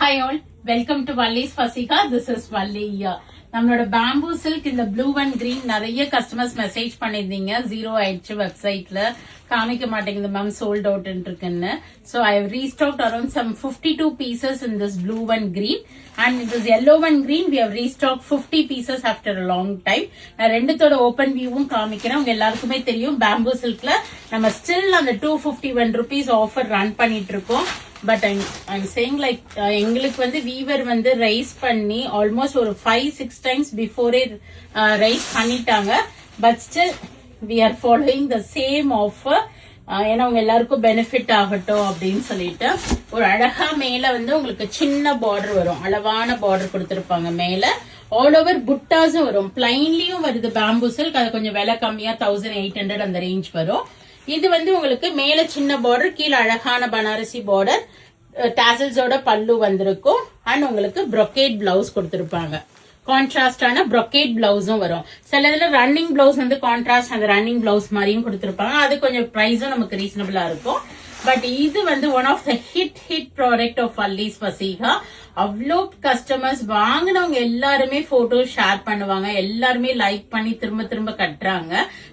Hi all, welcome to Vallis Vaseha. This is Valli. நம்மளோட bamboo silk இந்த blue and green நிறைய customers message பண்ணிருந்தீங்க. 0 ஆயிடுச்சு வெப்சைட்ல, காமிக்க மாட்டேங்குது மேம், சோல்ட் அவுட் இருக்குன்னு. So I have restocked around some 52 pieces in this blue and green, and in this yellow and green we have restocked 50 pieces after a long time. நான் ரெண்டுத்தோட open வியூவும் காமிக்கிறேன். உங்க எல்லாருக்குமே தெரியும் பேம்பூ சில்க்ல நம்ம still அந்த 251 rupees offer run பண்ணிட்டு இருக்கோம். But I'm saying like எங்களுக்கு வந்து வீவர் வந்து ரைஸ் பண்ணி ஆல்மோஸ்ட் ஒரு 5-6 டைம்ஸ் பிஃபோரே ரைஸ் பண்ணிட்டாங்க. But still we are following the same offer. ஏன்னா உங்க எல்லாருக்கும் பெனிஃபிட் ஆகட்டும் அப்படின்னு சொல்லிட்டு ஒரு அழகா மேல வந்து உங்களுக்கு சின்ன பார்டர் வரும், அளவான பார்டர் கொடுத்திருப்பாங்க. மேல ஆல் ஓவர் புட்டாஸும் வரும், பிளைன்லயும் வருது பேம்பூ சில்க். அது கொஞ்சம் விலை கம்மியா 1800 அந்த ரேஞ்ச் வரும். இது வந்து உங்களுக்கு மேல சின்ன பார்டர், கீழே அழகான பனாரசி பார்டர், டாசல்ஸோட பல்லு வந்திருக்கும். அண்ட் உங்களுக்கு brocade பிளவுஸ் கொடுத்திருப்பாங்க. கான்ட்ராஸ்டான brocade பிளவுஸும் வரும். சில இதுல ரன்னிங் பிளவுஸ் வந்து கான்ட்ராஸ்ட் அந்த ரன்னிங் பிளவுஸ் மாதிரியும் கொடுத்திருப்பாங்க. அது கொஞ்சம் பிரைஸும் நமக்கு ரீசனபிளா இருக்கும். பட் இது வந்து one of the hit product of Vallis Vaseha. அவ்வளோ கஸ்டமர்ஸ் வாங்கினவங்க எல்லாருமே போட்டோ ஷேர் பண்ணுவாங்க, எல்லாருமே லைக் பண்ணி திரும்ப திரும்ப கட்டுறாங்க.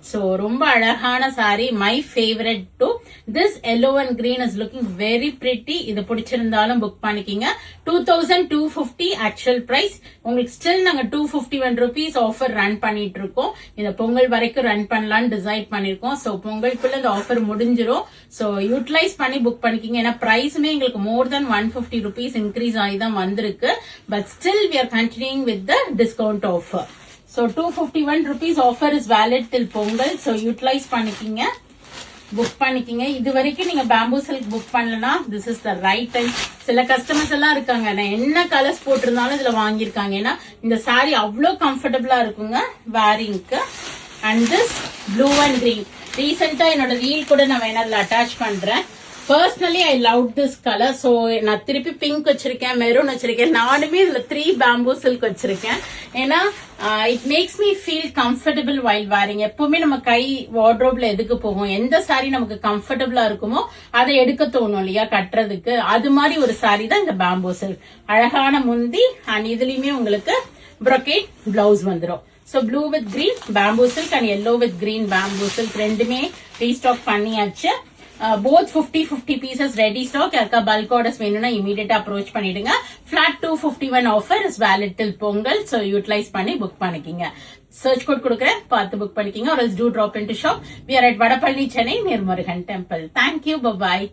சோ ரொம்ப அழகான sorry, my favourite to. This yellow and green is looking very pretty. இது பிடிச்சிருந்தாலும் புக் பண்ணிக்கிங்க. 2250 ஆக்சுவல் பிரைஸ். உங்களுக்கு ஸ்டில் நாங்க 251 rupees ஆஃபர் ரன் பண்ணிட்டு இருக்கோம். இந்த பொங்கல் வரைக்கும் ரன் பண்ணலாம்னு டிசைட் பண்ணிருக்கோம். சோ பொங்கலுக்குள்ள இந்த ஆஃபர் முடிஞ்சிரும். சோ யூட்டிலைஸ் பண்ணி புக் பண்ணிக்கிங்க. ஏன்னா பிரைஸுமே எங்களுக்கு மோர் தென் 150 rupees இன்க்ரீஸ் ஆகி தான் வந்திருக்கு. But still we are continuing with the discount offer. So 251 rupees offer is valid till Pongal. So utilize பண்ணிக்கிங்க, புக் பண்ணிக்கிங்க. இது வரைக்கும் நீங்க பேம்பூ சில்க் புக் பண்ணலனா this is the right time. சில கஸ்டமர்ஸ் எல்லாம் இருக்காங்க, நான் என்ன கலர்ஸ் போட்டிருந்தாலும் இதுல வாங்கியிருக்காங்க. ஏன்னா இந்த சாரி அவ்வளோ கம்ஃபர்டபுளா இருக்குங்க வேரிங்க்கு. And this blue and green ரீசெண்டா என்னோட ரீல் கூட நான் வேணா அதுல அட்டாச் பண்றேன். Personally I love this colour. So நான் திருப்பி பிங்க் வச்சிருக்கேன், மெரூன் வச்சிருக்கேன். நானுமே இதுல 3 பேம்பூ சில்க் வச்சிருக்கேன். ஏன்னா it makes me feel comfortable while wearing. எப்பவுமே நம்ம கை வார்ட்ரோப்ல எதுக்கு போகும், எந்த சாரி நமக்கு கம்ஃபர்டபுளா இருக்குமோ அதை எடுக்க தோணும் இல்லையா கட்டுறதுக்கு. அது மாதிரி ஒரு சாரி தான் இந்த பேம்பூ சில்க். அழகான முந்தி அண்ட் இதுலயுமே உங்களுக்கு brocade பிளவுஸ் வந்துடும். So blue with green bamboo silk and yellow with green bamboo silk ரெண்டுமே ரீஸ்டாக் பண்ணியாச்சு. both 50 pieces ready stock. யாருக்கா பல்க் ஆர்டர்ஸ் வேணும்னா இமீடியட்டா அப்ரோச் பண்ணிடுங்க. flat 251 offer is valid till Pongal. so utilize பண்ணி புக் பண்ணிக்கிங்க. சர்ச் கோட் கொடுக்குறேன், பார்த்து புக் பண்ணிக்கிங்க. or else do drop into shop. we are at Vadapalani, Chennai, near Murugan temple. thank you, bye bye.